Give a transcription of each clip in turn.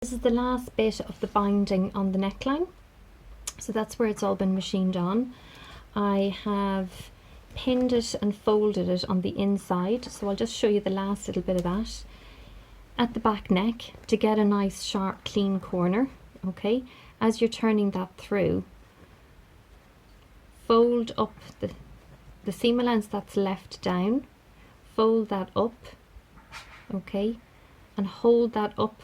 This is the last bit of the binding on the neckline. So that's where it's all been machined on. I have pinned it and folded it on the inside, so I'll just show you the last little bit of that. At the back neck, to get a nice sharp clean corner, okay, as you're turning that through, fold up the seam allowance that's left down, fold that up, okay, and hold that up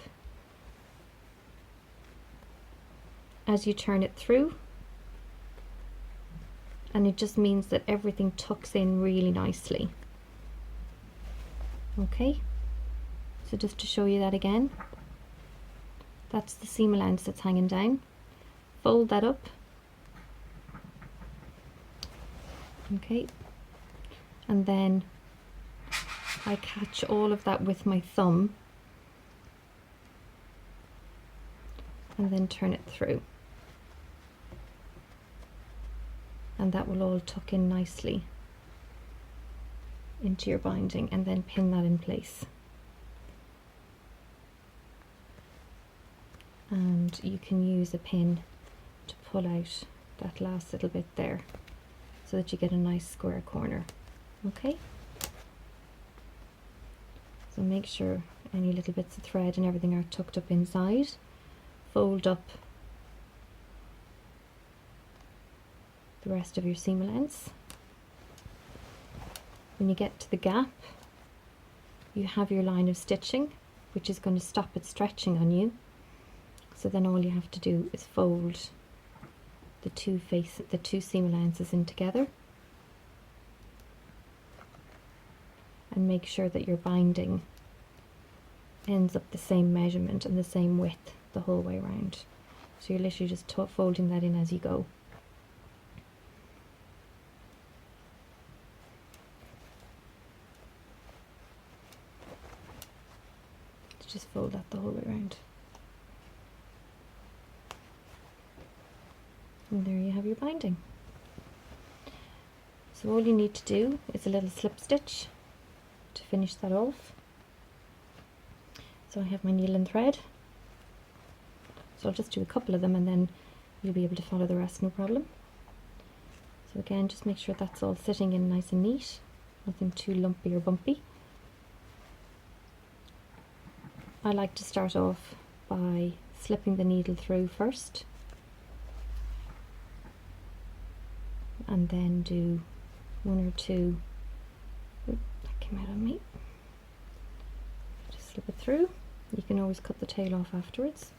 as you turn it through, and it just means that everything tucks in really nicely. Okay, so just to show you that again, that's the seam allowance that's hanging down. Fold that up, okay, and then I catch all of that with my thumb and then turn it through, and that will all tuck in nicely into your binding, and then pin that in place. And you can use a pin to pull out that last little bit there so that you get a nice square corner. Okay, so make sure any little bits of thread and everything are tucked up inside. Fold up the rest of your seam allowance. When you get to the gap, you have your line of stitching, which is going to stop it stretching on you. So then all you have to do is fold the two seam allowances in together, and make sure that your binding ends up the same measurement and the same width the whole way around. So you're literally just folding that in as you go. Just fold that the whole way around. And there you have your binding. So all you need to do is a little slip stitch to finish that off. So I have my needle and thread. So I'll just do a couple of them and then you'll be able to follow the rest no problem. So again, just make sure that's all sitting in nice and neat, nothing too lumpy or bumpy. I like to start off by slipping the needle through first, and then do one or two, that came out on me, just slip it through. You can always cut the tail off afterwards.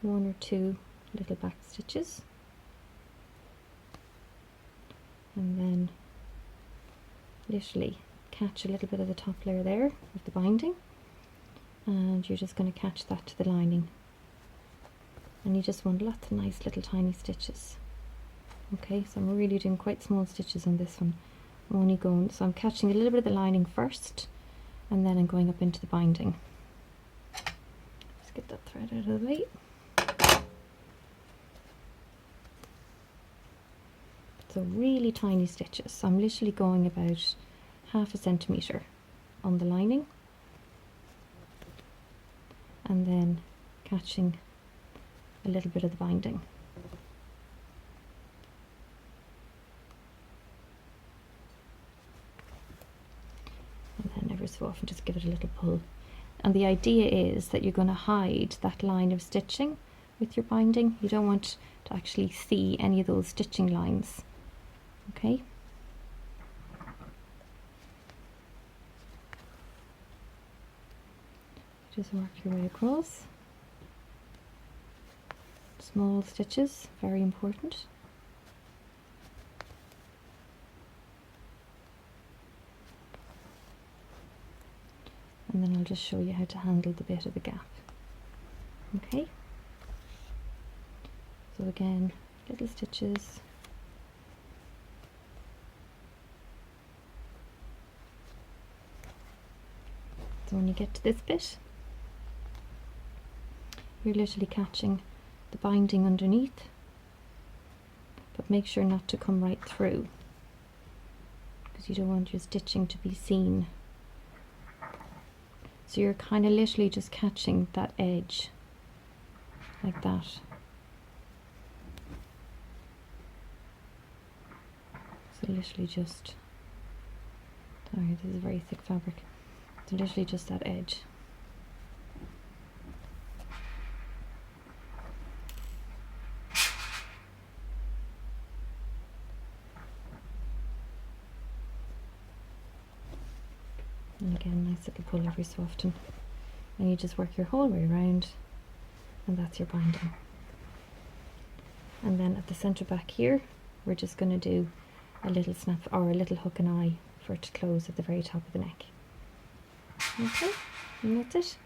One or two little back stitches, and then literally catch a little bit of the top layer there of the binding, and you're just going to catch that to the lining, and you just want lots of nice little tiny stitches. Okay, so I'm really doing quite small stitches on this one. I'm only going, so I'm catching a little bit of the lining first, and then I'm going up into the binding. Let's get that thread out of the way. So really tiny stitches. So I'm literally going about 1/2 centimetre on the lining, and then catching a little bit of the binding. And then every so often just give it a little pull. And the idea is that you're going to hide that line of stitching with your binding. You don't want to actually see any of those stitching lines. Okay. Just work your way across. Small stitches, very important. And then I'll just show you how to handle the bit of the gap. Okay. So again, little stitches. So when you get to this bit, you're literally catching the binding underneath, but make sure not to come right through, because you don't want your stitching to be seen. So you're kind of literally just catching that edge like that. So literally just, sorry, this is very thick fabric, so literally just that edge. And again, nice little pull every so often, and you just work your whole way around, and that's your binding. And then at the centre back here, we're just going to do a little snap or a little hook and eye for it to close at the very top of the neck. Okay, and that's it.